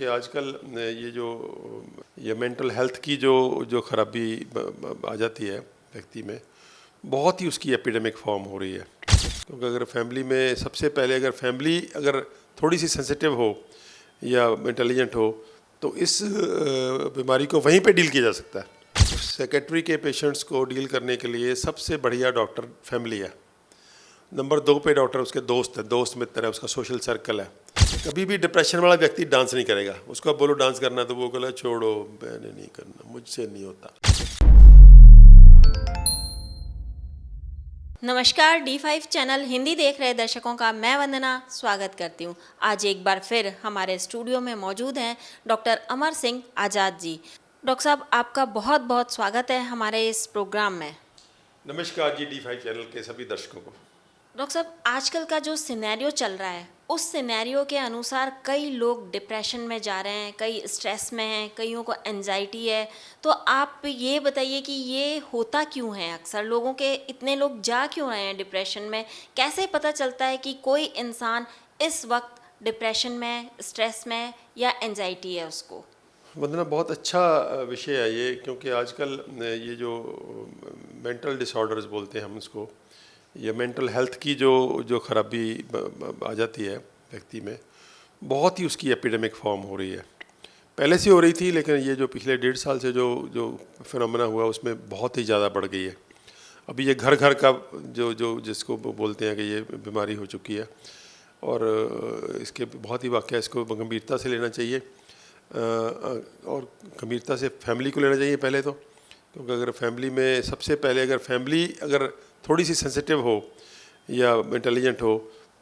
क्योंकि आजकल ये मेंटल हेल्थ की जो खराबी आ जाती है व्यक्ति में, बहुत ही उसकी एपिडेमिक फॉर्म हो रही है। क्योंकि अगर फैमिली में सबसे पहले अगर थोड़ी सी सेंसिटिव हो या इंटेलिजेंट हो तो इस बीमारी को वहीं पे डील किया जा सकता है। साइकेट्री के पेशेंट्स को डील करने के लिए सबसे बढ़िया डॉक्टर फैमिली है। नंबर 2 पे डॉक्टर उसके दोस्त है, दोस्त मित्र है, उसका सोशल सर्कल है। कभी भी डिप्रेशन वाला व्यक्ति डांस नहीं करेगा। उसको आप बोलो डांस करना तो वो बोला छोड़ो, मैंने नहीं करना, मुझसे नहीं होता। नमस्कार, D5 चैनल हिंदी देख रहे दर्शकों का मैं वंदना स्वागत करती हूँ। आज एक बार फिर हमारे स्टूडियो में मौजूद हैं डॉक्टर अमर सिंह आज़ाद जी। डॉक्टर साहब, आपका बहुत बहुत स्वागत है हमारे इस प्रोग्राम में। नमस्कार जी D5 चैनल के सभी दर्शकों को। डॉक्टर साहब, आजकल का जो सिनेरियो चल रहा है उस सिनेरियो के अनुसार कई लोग डिप्रेशन में जा रहे हैं, कई स्ट्रेस में हैं, कईयों को एंजाइटी है। तो आप ये बताइए कि ये होता क्यों है? अक्सर लोगों के इतने लोग जा क्यों रहे हैं डिप्रेशन में? कैसे पता चलता है कि कोई इंसान इस वक्त डिप्रेशन में, स्ट्रेस में या एंजाइटी है उसको? वंदना, बहुत अच्छा विषय है ये, क्योंकि आजकल ये जो मेंटल डिसऑर्डर्स बोलते हैं हम इसको, ये मेंटल हेल्थ की जो खराबी आ जाती है व्यक्ति में, बहुत ही उसकी एपिडेमिक फॉर्म हो रही है। पहले से हो रही थी, लेकिन ये जो पिछले 1.5 साल से जो फिनोमेना हुआ उसमें बहुत ही ज़्यादा बढ़ गई है। अभी ये घर घर का जो जिसको बोलते हैं कि ये बीमारी हो चुकी है, और इसके बहुत ही वाक़या इसको गंभीरता से लेना चाहिए, और गंभीरता से फैमिली को लेना चाहिए पहले तो। क्योंकि अगर फैमिली में सबसे पहले अगर थोड़ी सी सेंसिटिव हो या इंटेलिजेंट हो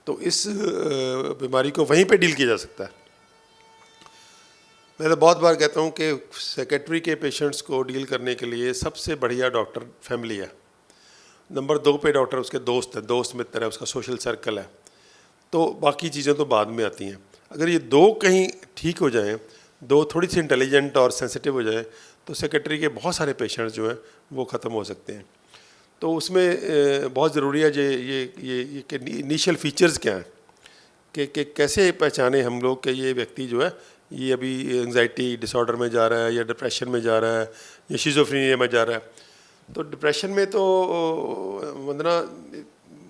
तो इस बीमारी को वहीं पे डील किया जा सकता है। मैं तो बहुत बार कहता हूँ कि साइकेट्री के पेशेंट्स को डील करने के लिए सबसे बढ़िया डॉक्टर फैमिली है। नंबर 2 पे डॉक्टर उसके दोस्त है, दोस्त मित्र है, उसका सोशल सर्कल है। तो बाकी चीज़ें तो बाद में आती हैं। अगर ये 2 कहीं ठीक हो जाएं, 2 थोड़ी सी इंटेलिजेंट और सेंसिटिव हो जाएं, तो साइकेट्री के बहुत सारे पेशेंट्स जो हैं वो ख़त्म हो सकते हैं। तो उसमें बहुत ज़रूरी है ये कि इनिशियल फीचर्स क्या हैं, कि कैसे पहचाने हम लोग कि ये व्यक्ति जो है ये अभी एंजाइटी डिसऑर्डर में जा रहा है, या डिप्रेशन में जा रहा है, या शिज़ोफ्रेनिया में जा रहा है। तो डिप्रेशन में तो वंदना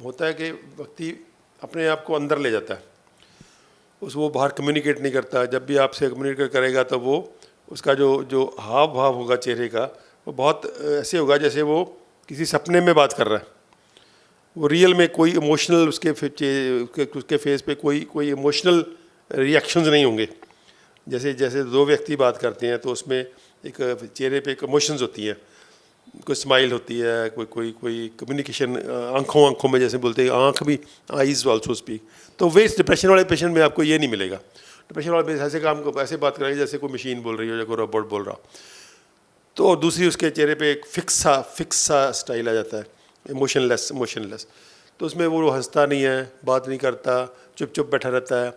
होता है कि व्यक्ति अपने आप को अंदर ले जाता है, वो बाहर कम्युनिकेट नहीं करता। जब भी आपसे कम्युनिकेट करेगा तो वो उसका जो हाव भाव होगा चेहरे का, वो बहुत ऐसे होगा जैसे वो किसी सपने में बात कर रहा है। वो रियल में कोई इमोशनल उसके फेस पे कोई इमोशनल रिएक्शंस नहीं होंगे। जैसे 2 व्यक्ति बात करते हैं तो उसमें एक चेहरे पे एक इमोशंस होती हैं, कोई स्माइल होती है, कोई कम्युनिकेशन आंखों में, जैसे बोलते हैं आंख भी, आईज ऑल्सो स्पीक। तो वे डिप्रेशन वाले पेशेंट में आपको ये नहीं मिलेगा। डिप्रेशन वाले पेशेंट ऐसे बात करेंगे जैसे कोई मशीन बोल रही हो या कोई रोबोट बोल रहा हो। तो दूसरी उसके चेहरे पे एक फिक्स सा स्टाइल आ जाता है, इमोशनलेस। तो उसमें वो हंसता नहीं है, बात नहीं करता, चुप बैठा रहता है,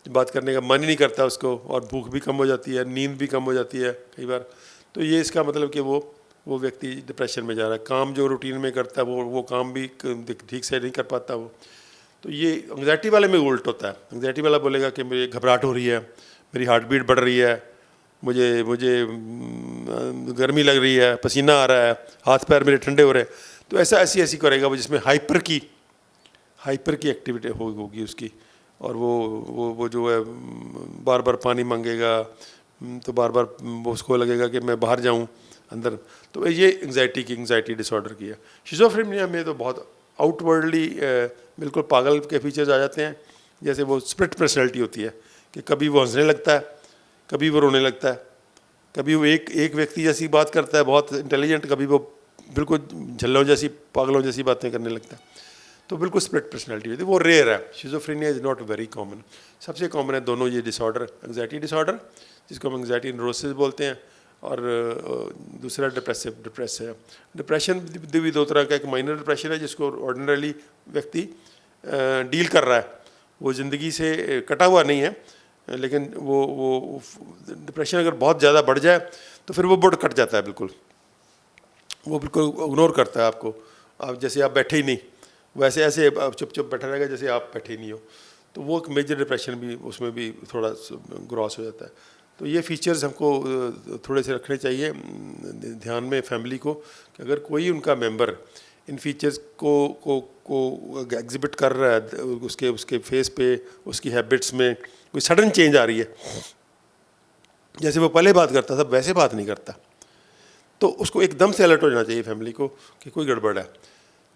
बात करने का मन ही नहीं करता उसको, और भूख भी कम हो जाती है, नींद भी कम हो जाती है कई बार। तो ये इसका मतलब कि वो व्यक्ति डिप्रेशन में जा रहा है। काम जो रूटीन में करता है वो काम भी ठीक से नहीं कर पाता वो। तो ये एंग्जाइटी वाले में उल्ट होता है। एंग्जाइटी वाला बोलेगा कि मुझे घबराहट हो रही है, मेरी हार्ट बीट बढ़ रही है, मुझे गर्मी लग रही है, पसीना आ रहा है, हाथ पैर मेरे ठंडे हो रहे हैं। तो ऐसी करेगा वो, जिसमें हाइपर की एक्टिविटी होगी उसकी, और वो जो है बार बार पानी मांगेगा, तो बार बार उसको लगेगा कि मैं बाहर जाऊं अंदर। तो ये एंग्जाइटी डिसऑर्डर की है। शिज़ोफ्रेनिया में तो बहुत आउटवर्डली बिल्कुल पागल के फीचर्स आ जाते हैं। जैसे वो स्प्लिट पर्सनैलिटी होती है कि कभी वो हंसने लगता है, कभी वो रोने लगता है, कभी वो एक व्यक्ति जैसी बात करता है बहुत इंटेलिजेंट, कभी वो बिल्कुल झल्लों जैसी, पागलों जैसी बातें करने लगता है। तो बिल्कुल स्प्लिट पर्सनैलिटी होती है, वो रेयर है। Schizophrenia is not very common. सबसे कॉमन है दोनों ये डिसऑर्डर, एंग्जाइटी डिसऑर्डर जिसको हम एंग्जाइटी न्यूरोसिस बोलते हैं, और दूसरा डिप्रेशन है। डिप्रेशन भी 2 तरह का, एक माइनर डिप्रेशन है जिसको ऑर्डिनरली व्यक्ति डील कर रहा है, वो ज़िंदगी से कटा हुआ नहीं है, लेकिन वो डिप्रेशन अगर बहुत ज़्यादा बढ़ जाए तो फिर वो कट जाता है, वो बिल्कुल इग्नोर करता है आपको। आप जैसे आप बैठे ही नहीं, वैसे ऐसे आप चुप बैठा रहेगा जैसे आप बैठे ही नहीं हो। तो वो एक मेजर डिप्रेशन भी उसमें भी थोड़ा ग्रॉस हो जाता है। तो ये फीचर्स हमको थोड़े से रखने चाहिए ध्यान में फैमिली को, कि अगर कोई उनका मेंबर इन फीचर्स को एग्जिबिट कर रहा है, उसके उसके फेस पे, उसकी हैबिट्स में कोई सडन चेंज आ रही है, जैसे वो पहले बात करता था वैसे बात नहीं करता, तो उसको एकदम से अलर्ट हो जाना चाहिए फैमिली को कि कोई गड़बड़ है।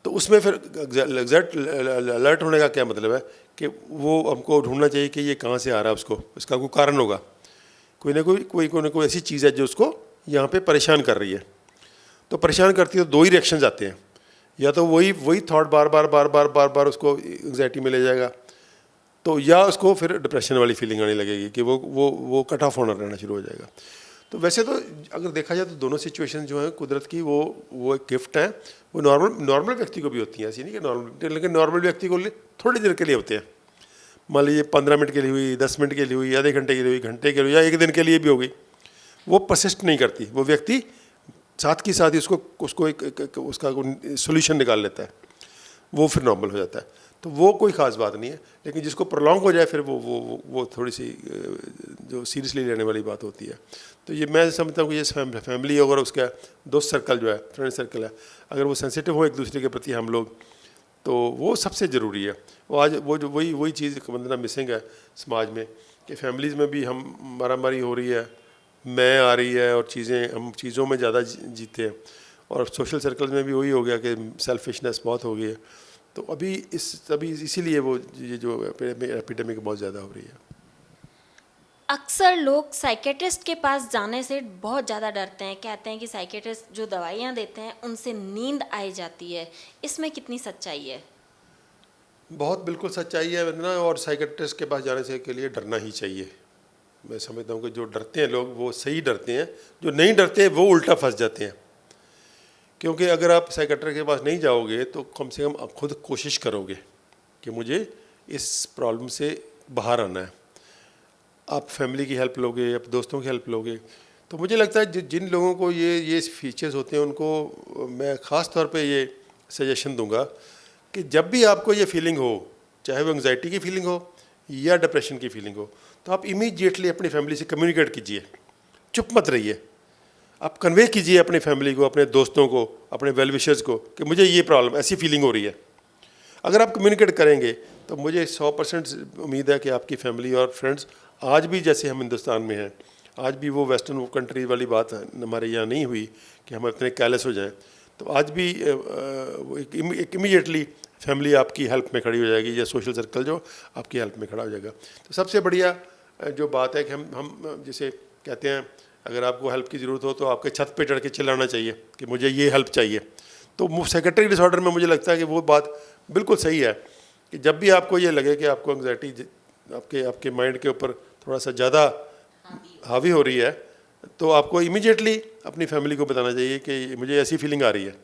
तो उसमें फिर एग्जैक्ट अलर्ट होने का क्या मतलब है कि वो हमको ढूंढना चाहिए कि ये कहाँ से आ रहा है, उसको इसका कोई कारण होगा, कोई ना कोई ऐसी चीज़ है जो उसको यहाँ पे परेशान कर रही है। तो परेशान करती है तो दो ही रिएक्शंस आते हैं, या तो वही थॉट बार बार उसको एंग्जाइटी में ले जाएगा, तो या उसको फिर डिप्रेशन वाली फीलिंग आने लगेगी कि वो कट ऑफ होना रहना शुरू हो जाएगा। तो वैसे तो अगर देखा जाए तो दोनों सिचुएशन जो हैं कुदरत की, वो एक गिफ्ट है, वो नॉर्मल व्यक्ति को भी होती हैं, ऐसी नहीं कि नॉर्मल, लेकिन नॉर्मल व्यक्ति को थोड़ी देर के लिए होते हैं। मान लीजिए 15 मिनट के लिए हुई, 10 मिनट के लिए हुई, आधे घंटे के लिए हुई, घंटे के लिए या एक दिन के लिए भी हो गई, वो परसिस्ट नहीं करती। वो व्यक्ति साथ ही उसको एक उसका सोल्यूशन निकाल लेता है, वो फिर नॉर्मल हो जाता है। तो वो कोई ख़ास बात नहीं है, लेकिन जिसको प्रोलॉन्ग हो जाए फिर वो थोड़ी सी जो सीरियसली लेने वाली बात होती है। तो ये मैं समझता हूँ कि ये फैमिली और उसका दोस्त सर्कल जो है, फ्रेंड सर्कल है, अगर वो सेंसिटिव हो एक दूसरे के प्रति हम लोग, तो वो सबसे ज़रूरी है। वो आज वही चीज़ वंदना मिसिंग है समाज में, कि फैमिलीज़ में भी हम मारामारी हो रही है, मैं आ रही है, और हम चीज़ों में ज़्यादा जीते हैं, और सोशल सर्कल में भी वही हो गया कि सेल्फिशनेस बहुत हो गई है। तो अभी इसीलिए ये जो एपिडेमिक बहुत ज़्यादा हो रही है। अक्सर लोग साइकेट्रिस्ट के पास जाने से बहुत ज़्यादा डरते हैं, कहते हैं कि साइकेट्रिस्ट जो दवाइयाँ देते हैं उनसे नींद आई जाती है, इसमें कितनी सच्चाई है? बहुत बिल्कुल सच्चाई है वंदना, और साइकेट्रिस्ट के पास जाने से के लिए डरना ही चाहिए। मैं समझता हूँ कि जो डरते हैं लोग वो सही डरते हैं, जो नहीं डरते वो उल्टा फंस जाते हैं। क्योंकि अगर आप साइकेट्रिस्ट के पास नहीं जाओगे तो कम से कम आप खुद कोशिश करोगे कि मुझे इस प्रॉब्लम से बाहर आना है। आप फैमिली की हेल्प लोगे, आप दोस्तों की हेल्प लोगे। तो मुझे लगता है जिन लोगों को ये फीचर्स होते हैं उनको मैं ख़ास तौर पे ये सजेशन दूंगा कि जब भी आपको ये फीलिंग हो, चाहे वो एंग्जाइटी की फीलिंग हो या डिप्रेशन की फीलिंग हो, तो आप इमीडिएटली अपनी फैमिली से कम्युनिकेट कीजिए, चुप मत रहिए। आप कन्वे कीजिए अपनी फैमिली को, अपने दोस्तों को, अपने वेल विशर्स को कि मुझे ये प्रॉब्लम, ऐसी फीलिंग हो रही है। अगर आप कम्युनिकेट करेंगे तो मुझे 100% उम्मीद है कि आपकी फैमिली और फ्रेंड्स, आज भी जैसे हम हिंदुस्तान में हैं, आज भी वो वेस्टर्न कंट्री वाली बात हमारे यहाँ नहीं हुई कि हम इतने कैलेस हो जाएं, तो आज भी एक इमीडिएटली फैमिली आपकी हेल्प में खड़ी हो जाएगी, या सोशल सर्कल जो आपकी हेल्प में खड़ा हो जाएगा। तो सबसे बढ़िया जो बात है कि हम जैसे कहते हैं, अगर आपको हेल्प की ज़रूरत हो तो आपके छत पे चढ़ के चिल्लाना चाहिए कि मुझे ये हेल्प चाहिए। तो साइकेट्रिक डिसऑर्डर में मुझे लगता है कि वो बात बिल्कुल सही है कि जब भी आपको ये लगे कि आपको एंग्जाइटी आपके माइंड के ऊपर थोड़ा सा ज़्यादा हावी हो रही है, तो आपको इमीडिएटली अपनी फैमिली को बताना चाहिए कि मुझे ऐसी फीलिंग आ रही है,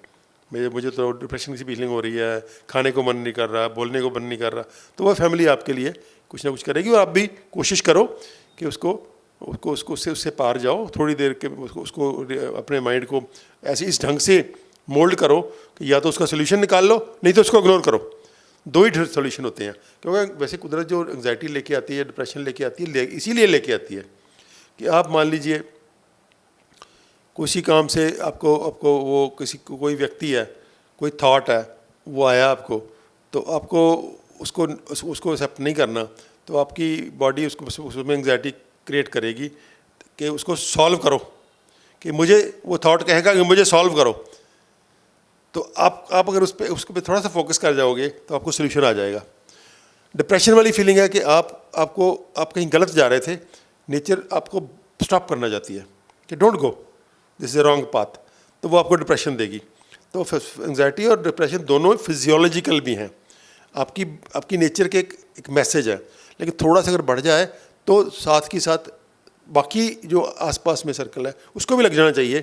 मुझे तो डिप्रेशन की फीलिंग हो रही है, खाने को मन नहीं कर रहा, बोलने को मन नहीं कर रहा। तो वह फैमिली आपके लिए कुछ ना कुछ करेगी, और आप भी कोशिश करो कि उससे पार जाओ थोड़ी देर के, उसको अपने माइंड को ऐसे इस ढंग से मोल्ड करो कि या तो उसका सोल्यूशन निकाल लो, नहीं तो उसको इग्नोर करो। दो ही सोल्यूशन होते हैं, क्योंकि वैसे कुदरत जो एंग्जाइटी लेके आती है, डिप्रेशन लेके आती है, इसीलिए लेके आती है कि आप मान लीजिए किसी काम से आपको वो कोई व्यक्ति है, कोई थॉट है, वो आया आपको, तो आपको उसको एक्सेप्ट नहीं करना, तो आपकी बॉडी उसमें एंग्जाइटी क्रिएट करेगी कि उसको सॉल्व करो, कि मुझे वो थॉट कहेगा कि मुझे सॉल्व करो। तो आप अगर उसके पे थोड़ा सा फोकस कर जाओगे तो आपको सोल्यूशन आ जाएगा। डिप्रेशन वाली फीलिंग है कि आप कहीं गलत जा रहे थे, नेचर आपको स्टॉप करना चाहती है कि don't go, this is a wrong path, तो वो आपको डिप्रेशन देगी। तो एंग्जाइटी और डिप्रेशन दोनों फिजियोलॉजिकल भी हैं, आपकी नेचर के एक मैसेज है। लेकिन थोड़ा सा अगर बढ़ जाए तो साथ के साथ बाकी जो आसपास में सर्कल है उसको भी लग जाना चाहिए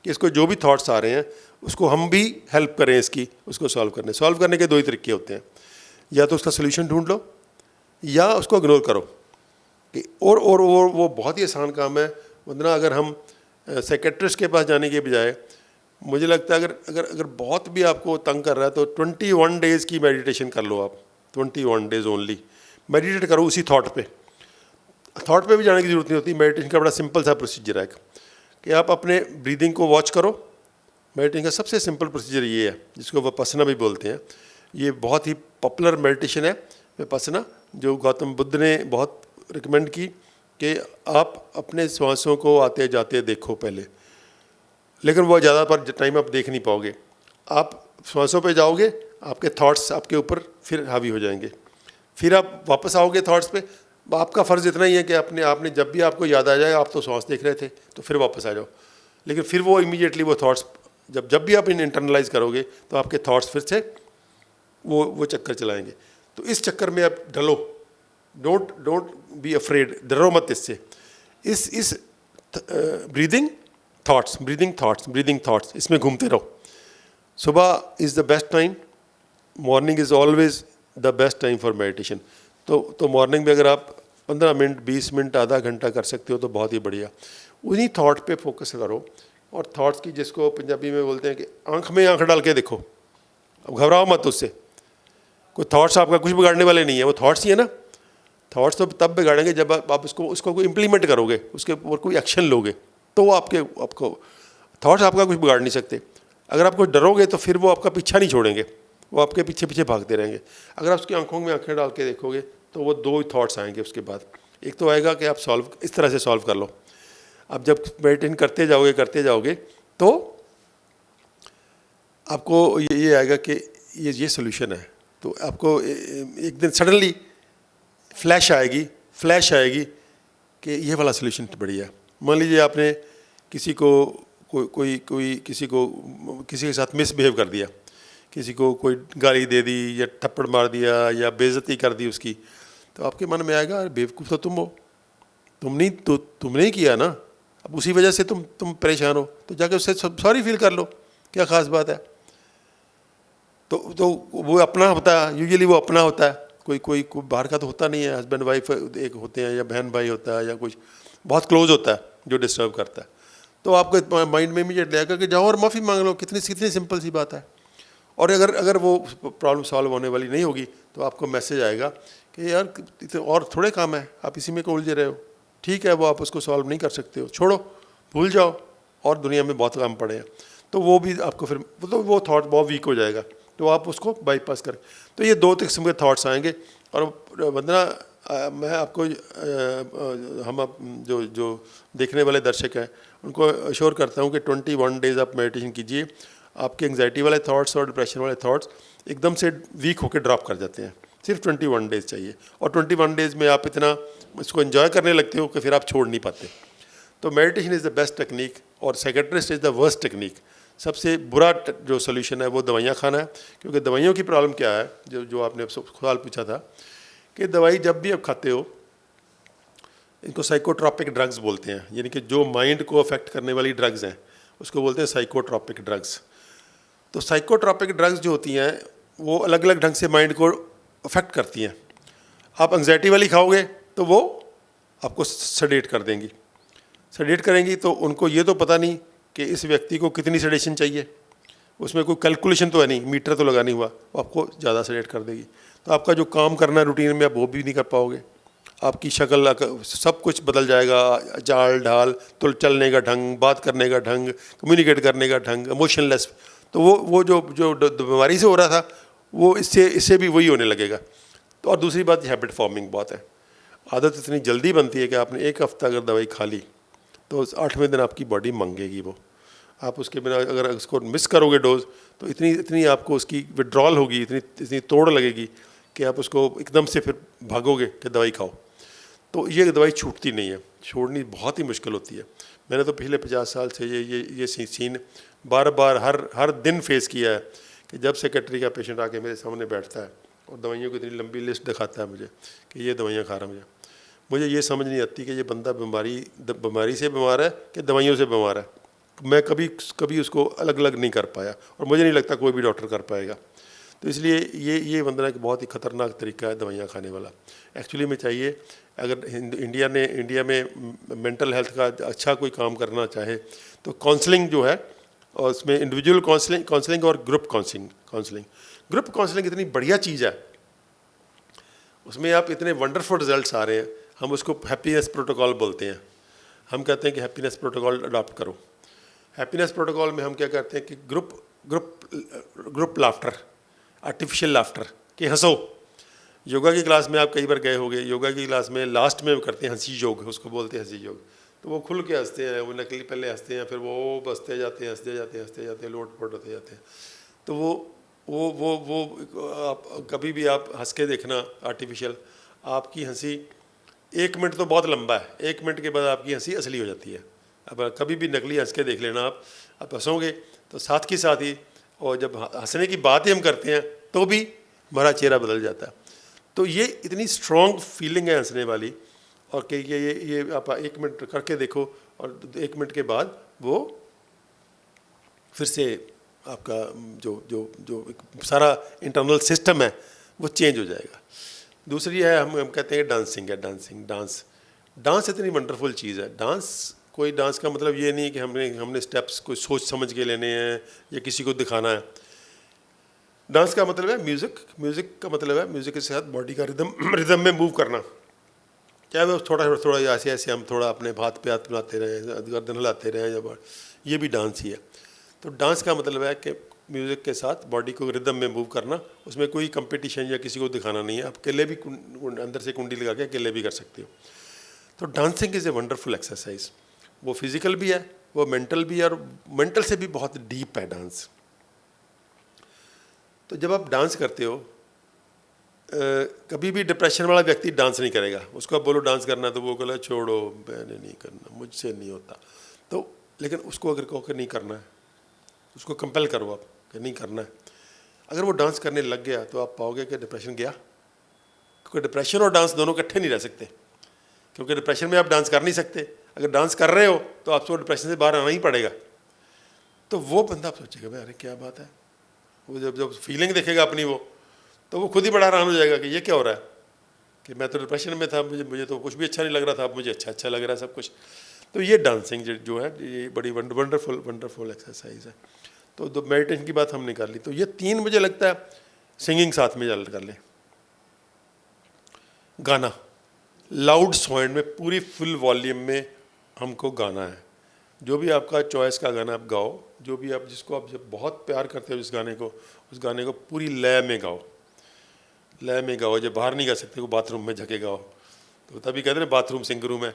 कि इसको जो भी थॉट्स आ रहे हैं उसको हम भी हेल्प करें, उसको सॉल्व करने के दो ही तरीके होते हैं, या तो उसका सोल्यूशन ढूंढ लो या उसको इग्नोर करो। कि और वो बहुत ही आसान काम है वंदना। अगर हम साइकेट्रिस्ट के पास जाने के बजाय, मुझे लगता है अगर बहुत भी आपको तंग कर रहा है तो 21 डेज़ की मेडिटेशन कर लो आप, 21 डेज़ ओनली। मेडिटेट करो उसी थॉट पे भी जाने की ज़रूरत नहीं होती। मेडिटेशन का बड़ा सिंपल सा प्रोसीजर है कि आप अपने ब्रीदिंग को वॉच करो। मेडिटेशन का सबसे सिंपल प्रोसीजर ये है, जिसको विपस्सना भी बोलते हैं। ये बहुत ही पॉपुलर मेडिटेशन है विपस्सना, जो गौतम बुद्ध ने बहुत रिकमेंड की कि आप अपने श्वासों को आते जाते देखो पहले, लेकिन वो ज़्यादा पर टाइम आप देख नहीं पाओगे। आप श्वासों पे जाओगे, आपके थॉट्स आपके ऊपर फिर हावी हो जाएंगे, फिर आप वापस आओगे थॉट्स पे। आपका फ़र्ज़ इतना ही है कि आपने जब भी आपको याद आ जाएगा, आप तो श्वास देख रहे थे तो फिर वापस आ जाओ, लेकिन फिर वो इमीडिएटली वो थॉट्स जब भी आप इंटरनलाइज करोगे तो आपके थॉट्स फिर से वो चक्कर चलाएंगे। तो इस चक्कर में आप डलो, डोंट बी अफ्रेड, डरो मत इससे। इस ब्रीदिंग थॉट्स इसमें घूमते रहो। सुबह is the best time, morning is always the best time for meditation. तो मॉर्निंग में अगर आप 15 मिनट 20 मिनट आधा घंटा कर सकते हो तो बहुत ही बढ़िया। उन्हीं थॉट पे फोकस करो, और थॉट्स की, जिसको पंजाबी में बोलते हैं कि आंख में आंख डाल के देखो। अब घबराओ मत उससे, कोई थॉट्स आपका कुछ बिगाड़ने वाले नहीं है, वो थॉट्स ही है ना। थॉट्स तो तब बिगाड़ेंगे जब आप उसको कोई इम्प्लीमेंट करोगे, उसके ऊपर कोई एक्शन लोगे, तो वो आपको थॉट्स आपका कुछ बिगाड़ नहीं सकते। अगर आप कुछ डरोगे तो फिर वो आपका पीछा नहीं छोड़ेंगे, वो आपके पीछे पीछे भागते रहेंगे। अगर आप उसकी आंखों में आंखें डाल के देखोगे तो वो 2 थॉट्स आएंगे उसके बाद। एक तो आएगा कि आप इस तरह से सॉल्व कर लो। अब जब मेडिटेशन करते जाओगे तो आपको ये आएगा कि ये सोल्यूशन है। तो आपको एक दिन सडनली फ्लैश आएगी कि ये वाला सोल्यूशन बढ़िया है। मान लीजिए आपने किसी के साथ मिसबिहेव कर दिया, किसी को कोई गाली दे दी या थप्पड़ मार दिया या बेइज्जती कर दी उसकी, तो आपके मन में आएगा, अरे बेवकूफ़ तो तुम हो, तुमने ही किया ना, अब उसी वजह से तुम परेशान हो, तो जाके उससे सॉरी फील कर लो, क्या ख़ास बात है। तो वो अपना होता है, यूजुअली वो अपना होता है, कोई बाहर का तो होता नहीं है। हस्बैंड वाइफ एक होते हैं, या बहन भाई होता है, या कुछ बहुत क्लोज होता है जो डिस्टर्ब करता है। तो आपको माइंड में इमीडिएट आएगा कि जाओ और माफ़ी मांग लो, कितनी सिंपल सी बात है। और अगर वो प्रॉब्लम सॉल्व होने वाली नहीं होगी तो आपको मैसेज आएगा कि यार और थोड़े काम है, आप इसी में को उलझे रहे हो, ठीक है, वो आप उसको सॉल्व नहीं कर सकते हो, छोड़ो, भूल जाओ, और दुनिया में बहुत काम पड़े हैं। तो वो भी आपको फिर वो थॉट बहुत वीक हो जाएगा, तो आप उसको बाईपास करें। तो ये 2 किस्म के थॉट्स आएंगे। और वंदना, मैं आपको हम जो देखने वाले दर्शक हैं उनको अश्योर करता हूँ कि 21 डेज़ आप मेडिटेशन कीजिए, आपके एंग्जाइटी वाले थॉट्स और डिप्रेशन वाले थॉट्स एकदम से वीक होकर ड्रॉप कर जाते हैं। सिर्फ 21 डेज़ चाहिए, और 21 डेज़ में आप इतना इसको एंजॉय करने लगते हो कि फिर आप छोड़ नहीं पाते। तो meditation is the best technique, और psychiatrist is the worst technique. सबसे बुरा जो सोल्यूशन है वो दवाइयाँ खाना है, क्योंकि दवाइयों की प्रॉब्लम क्या है, जो आपने सवाल पूछा था कि दवाई जब भी आप खाते हो, इनको साइकोट्रॉपिक ड्रग्स बोलते हैं, यानी कि जो माइंड को अफेक्ट करने वाली ड्रग्स हैं उसको बोलते हैं साइकोट्रॉपिक ड्रग्स। तो साइकोट्रॉपिक ड्रग्स जो होती हैं वो अलग अलग ढंग से माइंड को अफेक्ट करती हैं। आप एंग्जाइटी वाली खाओगे तो वो आपको सडेट कर देंगी, सडेट करेंगी, तो उनको ये तो पता नहीं कि इस व्यक्ति को कितनी सडेशन चाहिए, उसमें कोई कैलकुलेशन तो है नहीं, मीटर तो लगा नहीं हुआ, वो आपको ज़्यादा सडेट कर देगी। तो आपका जो काम करना है रूटीन में, आप वो भी नहीं कर पाओगे, आपकी शक्ल सब कुछ बदल जाएगा, चाल ढाल, तो चलने का ढंग, बात करने का ढंग, कम्युनिकेट करने का ढंग, इमोशनलेस। तो वो जो बीमारी से हो रहा था वो इससे भी वही होने लगेगा। तो और दूसरी बात, हैबिट फॉर्मिंग बहुत है, आदत इतनी जल्दी बनती है कि आपने 1 हफ्ता अगर दवाई खा ली तो 8वें दिन आपकी बॉडी मांगेगी वो। आप उसके बिना अगर उसको मिस करोगे डोज, तो इतनी आपको उसकी विड्रॉल होगी, इतनी तोड़ लगेगी कि आप उसको एकदम से फिर भागोगे कि दवाई खाओ। तो ये दवाई छूटती नहीं है, छोड़नी बहुत ही मुश्किल होती है। मैंने तो पिछले 50 साल से ये सीन बार हर दिन फेस किया है कि जब सेक्रेटरी का पेशेंट आके मेरे सामने बैठता है और दवाइयों की इतनी लंबी लिस्ट दिखाता है मुझे कि ये दवाइयाँ खा रहा हूँ, मुझे ये समझ नहीं आती कि ये बंदा बीमारी से बीमार है कि दवाइयों से बीमार है। मैं कभी उसको अलग अलग नहीं कर पाया, और मुझे नहीं लगता कोई भी डॉक्टर कर पाएगा। तो इसलिए ये वंदना एक बहुत ही ख़तरनाक तरीका है दवाइयाँ खाने वाला। एक्चुअली में चाहिए, अगर इंडिया में मेंटल हेल्थ का अच्छा कोई काम करना चाहे तो काउंसलिंग जो है, और उसमें इंडिविजुअल काउंसलिंग और ग्रुप काउंसलिंग। ग्रुप काउंसलिंग इतनी बढ़िया चीज़ है, उसमें आप इतने वंडरफुल रिजल्ट्स आ रहे हैं, हम उसको हैप्पीनेस प्रोटोकॉल बोलते हैं। हम कहते हैं कि हैप्पीनेस प्रोटोकॉल अडॉप्ट करो। हैप्पीनेस प्रोटोकॉल में हम क्या करते हैं कि ग्रुप लाफ्टर, आर्टिफिशियल लाफ्टर, कि हंसो। योगा की क्लास में आप कई बार गए होंगे, योगा की क्लास में लास्ट में करते हैं हंसी योग, उसको बोलते हैं हंसी योग। तो वो खुल के हंसते हैं, वो नकली पहले हंसते हैं, फिर वो हंसते जाते हैं, हंसते जाते हैं, हंसते जाते हैं, लोट पोट होते जाते हैं। तो वो आप कभी भी आप हंस के देखना आर्टिफिशियल, आपकी हंसी 1 मिनट तो बहुत लंबा है, 1 मिनट के बाद आपकी हंसी असली हो जाती है। अब कभी भी नकली हंस के देख लेना आप हंसोगे तो साथ के साथ ही, और जब हंसने की बात ही हम करते हैं तो भी हमारा चेहरा बदल जाता है। तो ये इतनी स्ट्रॉन्ग फीलिंग है हंसने वाली, और कि ये आप 1 मिनट करके देखो, और 1 मिनट के बाद वो फिर से आपका जो एक सारा इंटरनल सिस्टम है वो चेंज हो जाएगा। दूसरी है, हम कहते हैं डांसिंग है, डांस इतनी वंडरफुल चीज़ है। कोई डांस का मतलब ये नहीं कि हमने स्टेप्स कोई सोच समझ के लेने हैं या किसी को दिखाना है। डांस का मतलब है म्यूज़िक का मतलब है म्यूज़िक के साथ बॉडी का रिदम में मूव करना। चाहे वो थोड़ा ऐसे हम थोड़ा अपने हाथ पे हाथ मिलाते रहें, गर्दन हिलाते रहें, या ये भी डांस ही है। तो डांस का मतलब है कि म्यूज़िक के साथ बॉडी को रिदम में मूव करना, उसमें कोई कंपटीशन या किसी को दिखाना नहीं है। आप अकेले भी अंदर से कुंडी लगा के अकेले भी कर सकते हो। तो dancing is a wonderful exercise. वो फिज़िकल भी है, वो मेंटल भी है, और मेंटल से भी बहुत डीप है डांस। तो जब आप डांस करते हो, कभी भी डिप्रेशन वाला व्यक्ति डांस नहीं करेगा। उसको आप बोलो डांस करना तो वो बोला छोड़ो, मैंने नहीं करना, मुझसे नहीं होता। तो लेकिन उसको अगर कहो कि नहीं करना है, उसको कंपेल करो आप कि नहीं करना है, अगर वो डांस करने लग गया तो आप पाओगे कि डिप्रेशन गया। क्योंकि डिप्रेशन और डांस दोनों इकट्ठे नहीं रह सकते, क्योंकि डिप्रेशन में आप डांस कर नहीं सकते। अगर डांस कर रहे हो तो आपको डिप्रेशन से बाहर आना ही पड़ेगा। तो वो बंदा आप सोचेगा भाई अरे क्या बात है, वो जब फीलिंग देखेगा अपनी, वो तो वो खुद ही बड़ा हैरान हो जाएगा कि ये क्या हो रहा है, कि मैं तो डिप्रेशन में था, मुझे तो कुछ भी अच्छा नहीं लग रहा था, अब मुझे अच्छा लग रहा है सब कुछ। तो ये डांसिंग जो है ये बड़ी वंडरफुल एक्सरसाइज है। तो मेडिटेशन की बात हमने कर ली। तो ये 3 मुझे लगता है सिंगिंग साथ में कर ले। गाना लाउड साउंड में पूरी फुल वॉल्यूम में हमको गाना है। जो भी आपका चॉइस का गाना आप गाओ, जो भी आप जिसको आप जब बहुत प्यार करते हो उस गाने को पूरी लय में गाओ, जब बाहर नहीं गा सकते, वो बाथरूम में झके गाओ। तो तभी कहते हैं बाथरूम सिंगर हूँ मैं,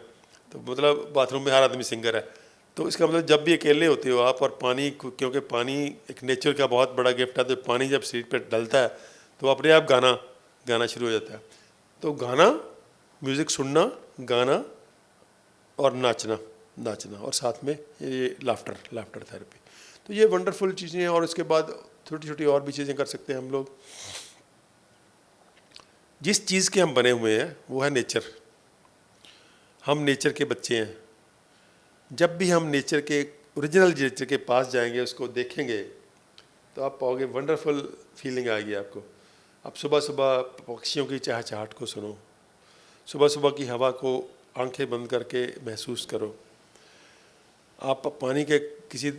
तो मतलब बाथरूम में हर आदमी सिंगर है। तो इसका मतलब जब भी अकेले होते हो आप, और पानी, क्योंकि पानी एक नेचर का बहुत बड़ा गिफ्ट है, तो पानी जब शरीर पर डलता है तो अपने आप गाना शुरू हो जाता है। तो गाना, म्यूज़िक सुनना, गाना और नाचना और साथ में ये लाफ्टर थेरेपी। तो ये वंडरफुल चीज़ें हैं। और इसके बाद छोटी छोटी और भी चीज़ें कर सकते हैं हम लोग। जिस चीज़ के हम बने हुए हैं वो है नेचर। हम नेचर के बच्चे हैं। जब भी हम नेचर के ओरिजिनल नेचर के पास जाएंगे, उसको देखेंगे, तो आप पाओगे वंडरफुल फीलिंग आएगी आपको। आप सुबह सुबह पक्षियों की चहचहाट को सुनो, सुबह सुबह की हवा को आंखें बंद करके महसूस करो। आप पानी के किसी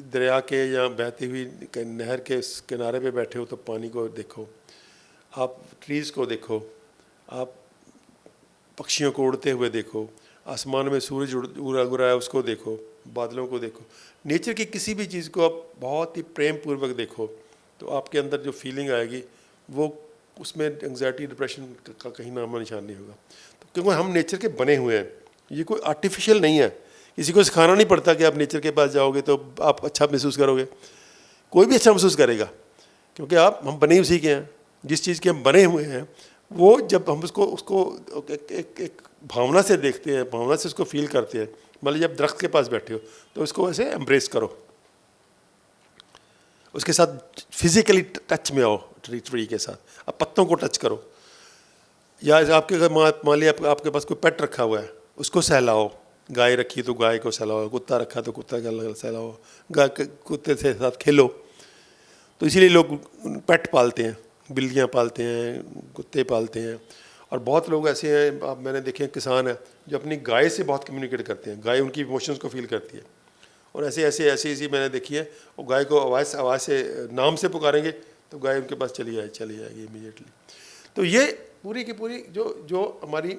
दरिया के या बहती हुई नहर के किनारे पे बैठे हो तो पानी को देखो, आप ट्रीज़ को देखो, आप पक्षियों को उड़ते हुए देखो, आसमान में सूरज उड़ रहा है उसको देखो, बादलों को देखो। नेचर की किसी भी चीज़ को आप बहुत ही प्रेम पूर्वक देखो, तो आपके अंदर जो फीलिंग आएगी वो, उसमें एंग्जाइटी डिप्रेशन का कहीं नामो निशान नहीं होगा। तो क्योंकि हम नेचर के बने हुए हैं, ये कोई आर्टिफिशियल नहीं है। किसी को सिखाना नहीं पड़ता कि आप नेचर के पास जाओगे तो आप अच्छा महसूस करोगे। कोई भी अच्छा महसूस करेगा, क्योंकि हम बने उसी के हैं। जिस चीज़ के हम बने हुए हैं, वो जब हम उसको एक भावना से देखते हैं, भावना से उसको फील करते हैं। मतलब जब दरख्त के पास बैठे हो तो उसको ऐसे एम्ब्रेस करो, उसके साथ फिजिकली टच में आओ, ट्री के साथ अब पत्तों को टच करो। या आपके घर मान लिया आपके पास कोई पेट रखा हुआ है, उसको सहलाओ। गाय रखी तो गाय को सहलाओ, कुत्ता रखा तो कुत्ता का सहलाओ, गाय कुत्ते से साथ खेलो। तो इसीलिए लोग पेट पालते हैं, बिल्लियाँ पालते हैं, कुत्ते पालते हैं। और बहुत लोग ऐसे हैं, आप मैंने देखे हैं, किसान हैं जो अपनी गाय से बहुत कम्युनिकेट करते हैं। गाय उनकी इमोशंस को फील करती है। और ऐसी मैंने देखी है, वो गाय को आवाज़ से नाम से पुकारेंगे तो गाय उनके पास चली जाएगी इमीडिएटली। तो ये पूरी की पूरी जो जो हमारी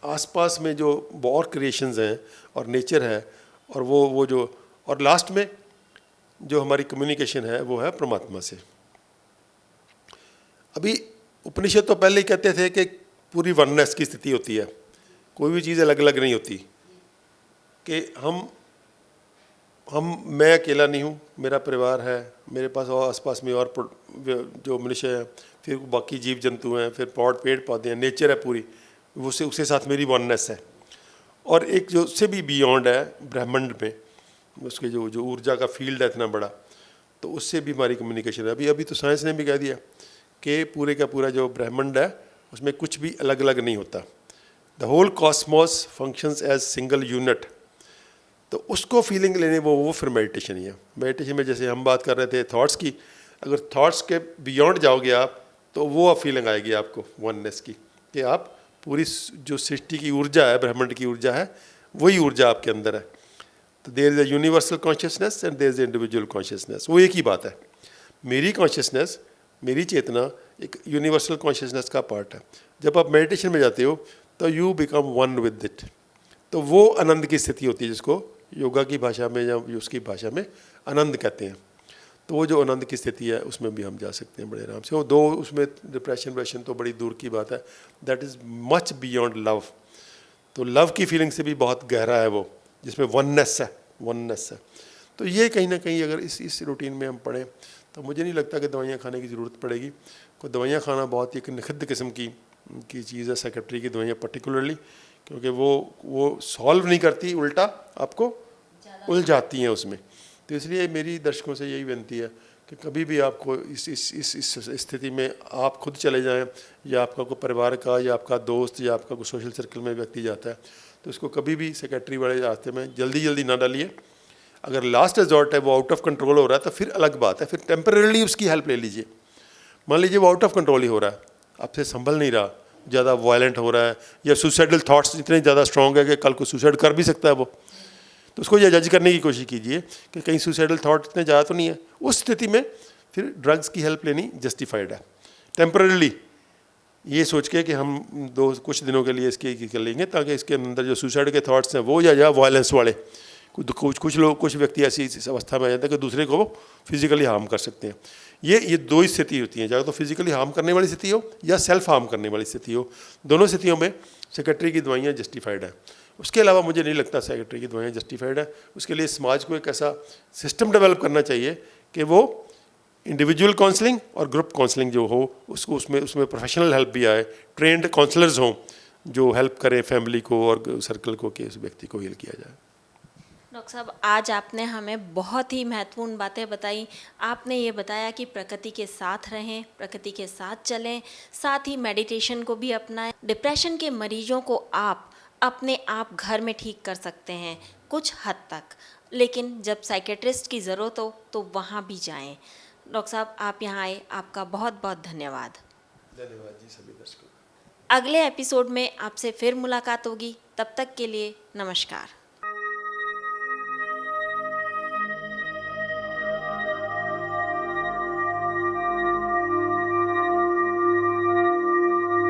आसपास में जो और क्रिएशंस हैं और नेचर है, और वो जो, और लास्ट में जो हमारी कम्युनिकेशन है वो है परमात्मा से। अभी उपनिषद तो पहले ही कहते थे कि पूरी वननेस की स्थिति होती है, कोई भी चीज़ अलग अलग नहीं होती, कि मैं अकेला नहीं हूँ, मेरा परिवार है, मेरे पास और आसपास में और जो मनुष्य हैं, फिर बाकी जीव जंतु हैं, फिर पेड़ पौधे हैं, नेचर है पूरी, उसके साथ मेरी वननेस है। और एक जो उससे भी बियॉन्ड है ब्रह्मांड में, उसके जो ऊर्जा का फील्ड है इतना बड़ा, तो उससे भी हमारी कम्युनिकेशन है। अभी तो साइंस ने भी कह दिया कि पूरे का पूरा जो ब्रह्मांड है उसमें कुछ भी अलग अलग नहीं होता, the whole cosmos functions as single unit. तो उसको फीलिंग लेने वो फिर मेडिटेशन ही है। मेडिटेशन में जैसे हम बात कर रहे थे थॉट्स की, अगर थॉट्स के बियॉन्ड जाओगे आप तो वो फीलिंग आएगी आपको वननेस की, कि आप पूरी जो सृष्टि की ऊर्जा है, ब्रह्मांड की ऊर्जा है, वही ऊर्जा आपके अंदर है। तो there is a universal consciousness and there is individual consciousness. वो एक ही बात है। मेरी कॉन्शियसनेस, मेरी चेतना एक यूनिवर्सल कॉन्शियसनेस का पार्ट है। जब आप मेडिटेशन में जाते हो तो you become one with it, तो वो आनंद की स्थिति होती है, जिसको योगा की भाषा में या उसकी भाषा में आनंद कहते हैं। तो वो जो आनंद की स्थिति है उसमें भी हम जा सकते हैं बड़े आराम से। वो दो, उसमें डिप्रेशन वेशन तो बड़ी दूर की बात है, that is much beyond love. तो लव की फीलिंग से भी बहुत गहरा है वो, जिसमें वननेस है। तो ये कहीं ना कहीं अगर इस रूटीन में हम पढ़ें तो मुझे नहीं लगता कि दवाइयाँ खाने की ज़रूरत पड़ेगी। कोई दवाइयाँ खाना बहुत ही एक निखिद्ध किस्म की चीज़ है, सेक्रेटरी की दवाइयाँ पर्टिकुलरली, क्योंकि वो सॉल्व नहीं करती, उल्टा आपको उलझाती हैं उसमें। तो इसलिए मेरी दर्शकों से यही विनती है कि कभी भी आपको इस स्थिति में आप खुद चले जाएं, या आपका कोई परिवार का या आपका दोस्त या आपका कोई सोशल सर्कल में व्यक्ति जाता है, तो उसको कभी भी सेक्रेटरी वाले रास्ते में जल्दी ना डालिए। अगर लास्ट रिजॉर्ट है, वो आउट ऑफ कंट्रोल हो रहा है, तो फिर अलग बात है, फिर टेम्परेली उसकी हेल्प ले लीजिए। मान लीजिए वो आउट ऑफ कंट्रोल ही हो रहा है, आपसे संभल नहीं रहा, ज़्यादा वायलेंट हो रहा है, या सुसाइडल थॉट्स इतने ज़्यादा स्ट्रॉन्ग है कि कल को सुसाइड कर भी सकता है वो, तो उसको ये जज करने की कोशिश कीजिए कि कहीं सुसाइडल थॉट इतने ज़्यादा तो नहीं है। उस स्थिति में फिर ड्रग्स की हेल्प लेनी जस्टिफाइड है, टेम्परेली ये सोच के कि हम कुछ दिनों के लिए इसके कर लेंगे, ताकि इसके अंदर जो सुसाइड के थॉट्स हैं वो या वायलेंस वाले, कुछ व्यक्ति ऐसी इस अवस्था में आ जाते हैं कि दूसरे को वो फिजिकली हार्म कर सकते हैं। ये दो ही स्थिति होती हैं, चाहे तो फिजिकली हार्म करने वाली स्थिति हो या सेल्फ हार्म करने वाली स्थिति हो। दोनों स्थितियों में सेक्रेटरी की दवाइयाँ जस्टिफाइड है। उसके अलावा मुझे नहीं लगता सेक्रेटरी की दवाइयाँ जस्टिफाइड है। उसके लिए समाज को एक ऐसा सिस्टम डेवलप करना चाहिए कि वो इंडिविजुअल काउंसलिंग और ग्रुप काउंसलिंग जो हो, उसको उसमें प्रोफेशनल हेल्प भी आए, ट्रेंड काउंसलर्स हों जो हेल्प करें फैमिली को और सर्कल को, कि उस व्यक्ति को हील किया जाए। डॉक्टर साहब, आज आपने हमें बहुत ही महत्वपूर्ण बातें बताई। आपने ये बताया कि प्रकृति के साथ रहें, प्रकृति के साथ चलें, साथ ही मेडिटेशन को भी अपनाएं। डिप्रेशन के मरीजों को आप अपने आप घर में ठीक कर सकते हैं कुछ हद तक, लेकिन जब साइकेट्रिस्ट की ज़रूरत हो तो वहाँ भी जाएं। डॉक्टर साहब, आप यहाँ आए, आपका बहुत बहुत धन्यवाद। धन्यवाद जी सभी दर्शकों। अगले एपिसोड में आपसे फिर मुलाकात होगी, तब तक के लिए नमस्कार।